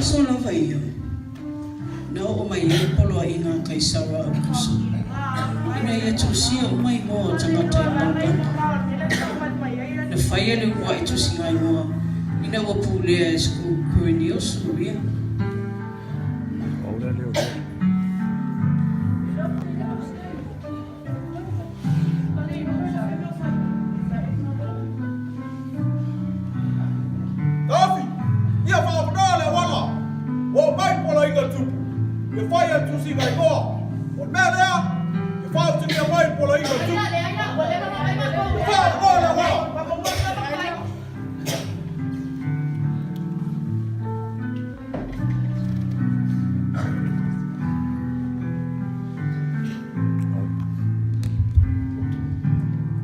So lava ia. Na o mai le polo a inga kai sawa a kusa. Ina ia tusia o mai moa tangata i Malbanda. Na whaia le ua i tusi ngai moa. Ina wa pūlea e sku kurenio suria.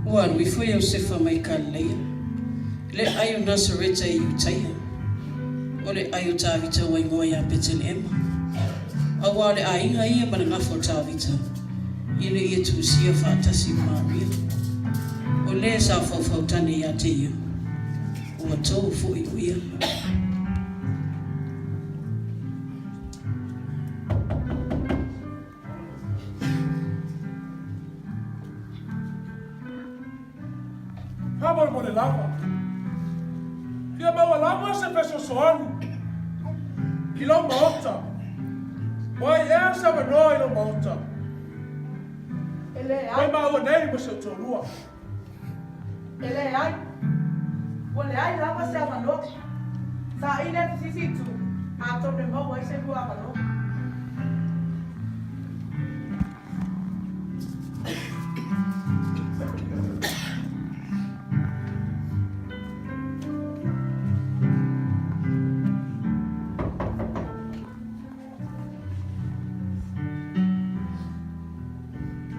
Wan we foi o sefa mai kaleia. Le ayo Nasareta i utaia. O le ayo tāwita wai ngoa ia Betelema. Awa le ainga ia mana ngafo tāwita. Ina ia tūsia whātasi Maria. O le sa whawhautane ia te ia. Ua tau fui uia. Hama mo le lava. Kia maua lava se peso soani. Ki lau maota. Wai ea sa manoa i lau maota. Wai maua nei mo se utorua. Ele ai. Wale ai lava se amanoa. Sa ine tisitu. A tope mo wai se bua amanoa.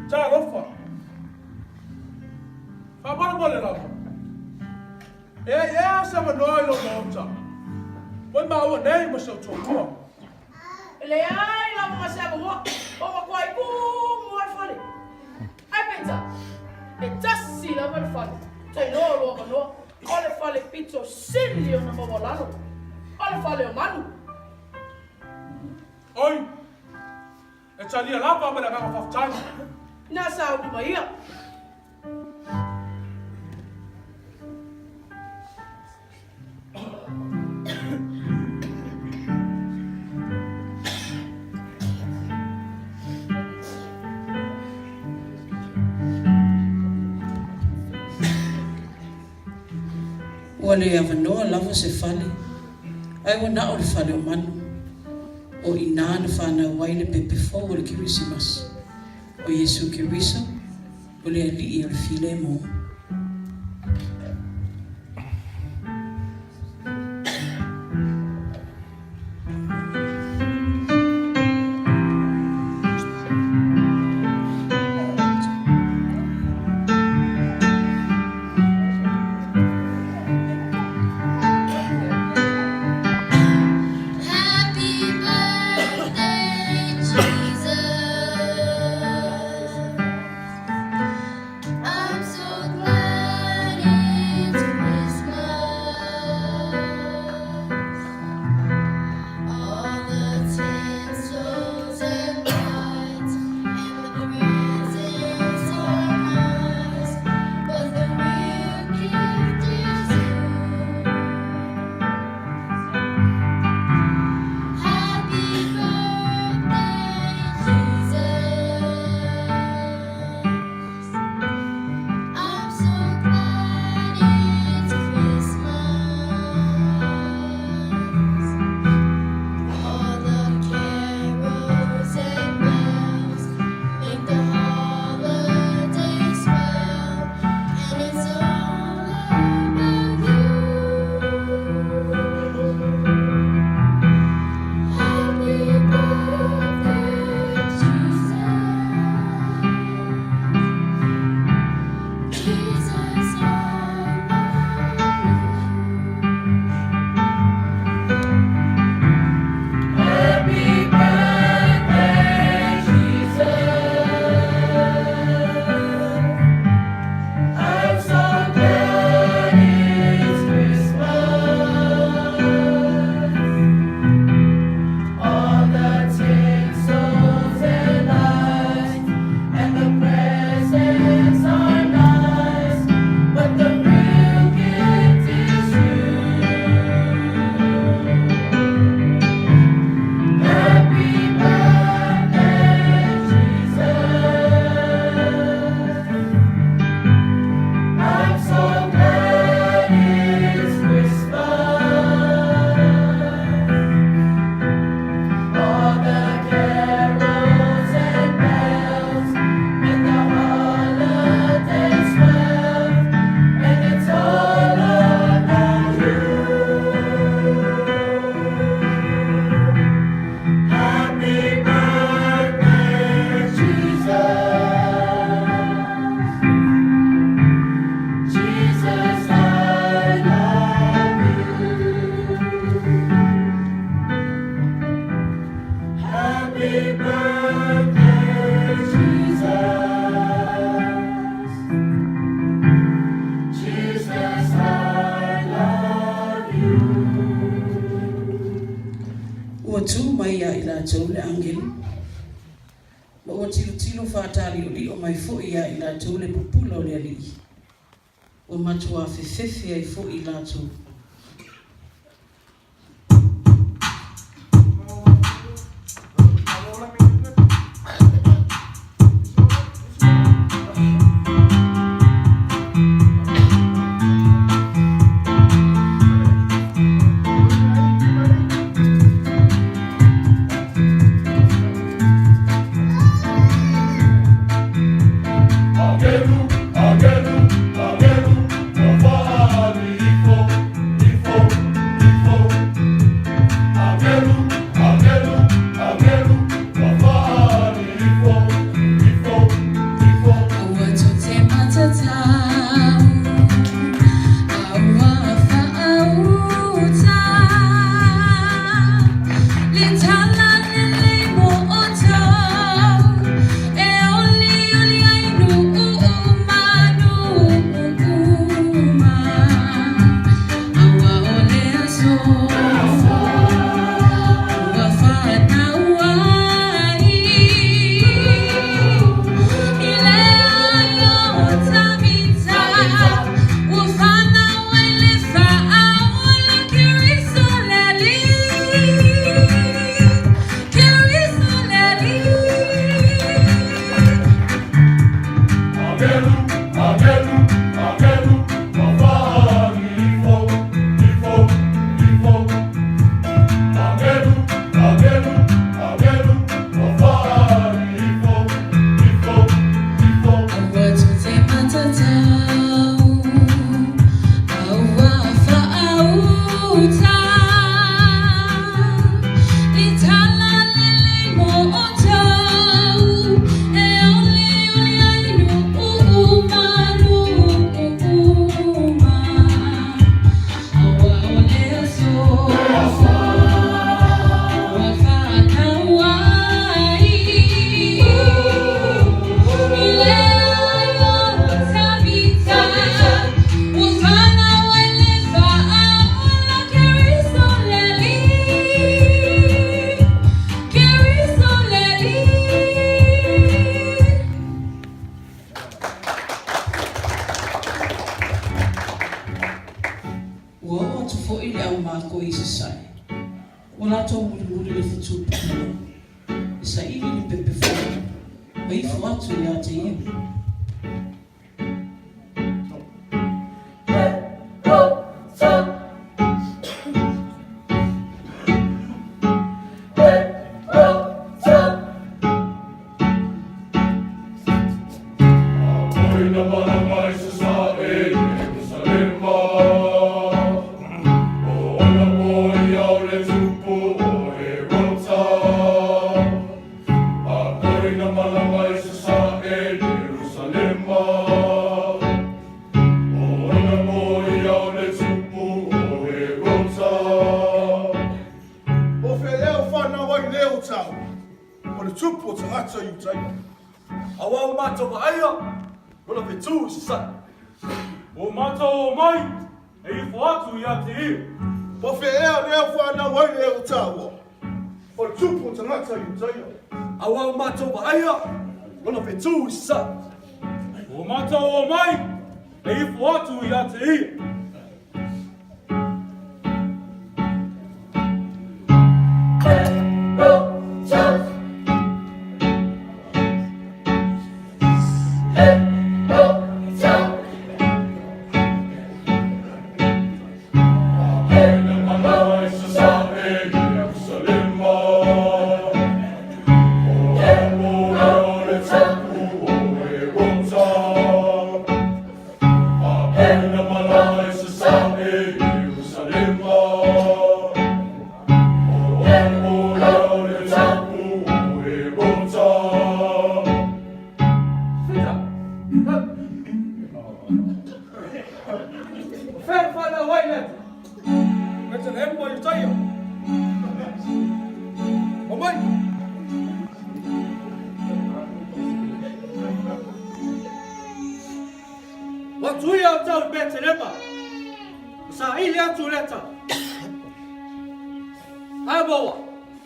Tja lofa. Whamara mo le lava. Ea sa manoa i lau maota. Wai maua nei mo se utorua. Ele ai lava ma se amanoa. O ma kwai ku mo al fale. Ai pensa. E tassi lava le fale. Tai no lo amanoa. O le fale pizzo silio na mamalano. O le fale o manu. Oi. E talia lava ma le kaka whaftaina. Na sa o mai ia. Ua le avanoa lava se fale. Ai wana o le fale o manu. O ina na whanau wai le pepe fau o le Kirisimas. O Yesu Kiriso, o le alii o le file mo. I'm so ua tu mai ia i rātou le angelu. Ma ua tilo whātari o li o mai fo ia i rātou le pupula o le ali. Ua matua whewhewhe ai fo i rātou.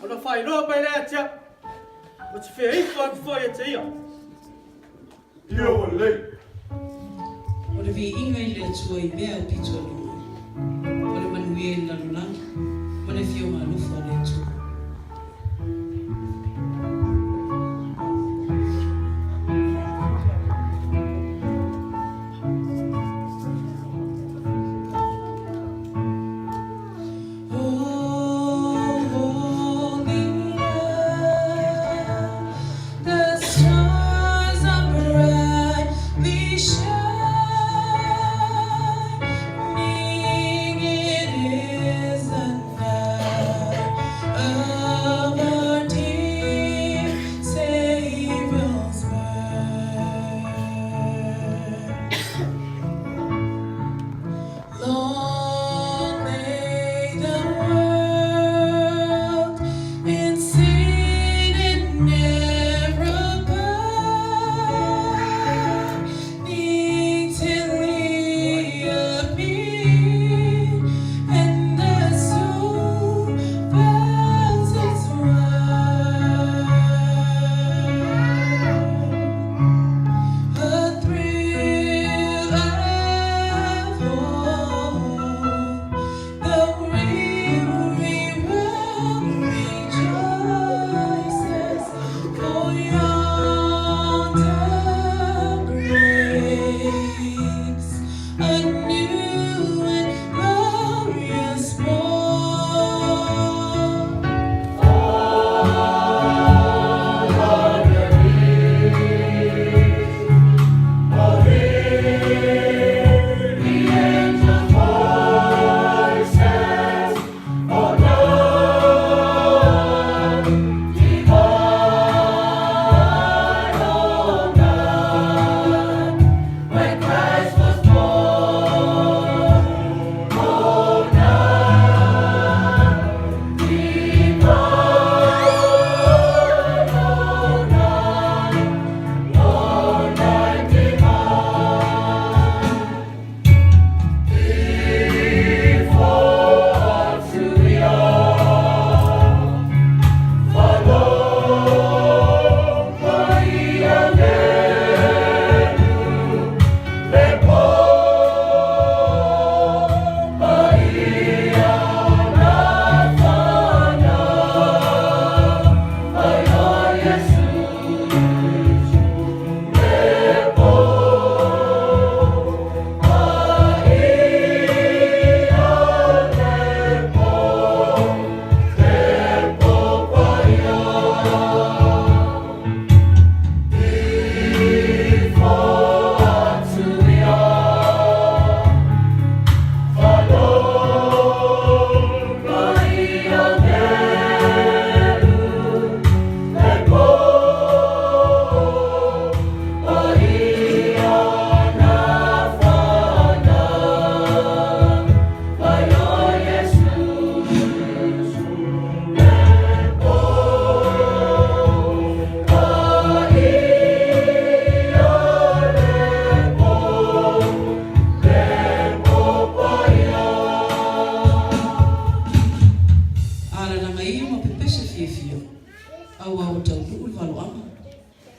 Ona fai no pe le tia. O te fe I foi e te ia. Ia o lei. O le vi inga I le atua I mea o pito alunga. O le manuia I lalulanga. O le fio malufa le atua.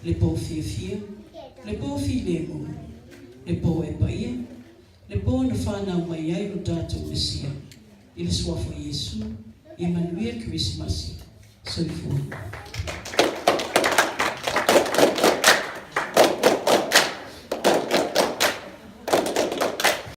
le po fia, le po filemo, le po e paia, le po na whana mai ai o tātou Mesia, i le suafo Iesu, i manuia Christmasi, soifua.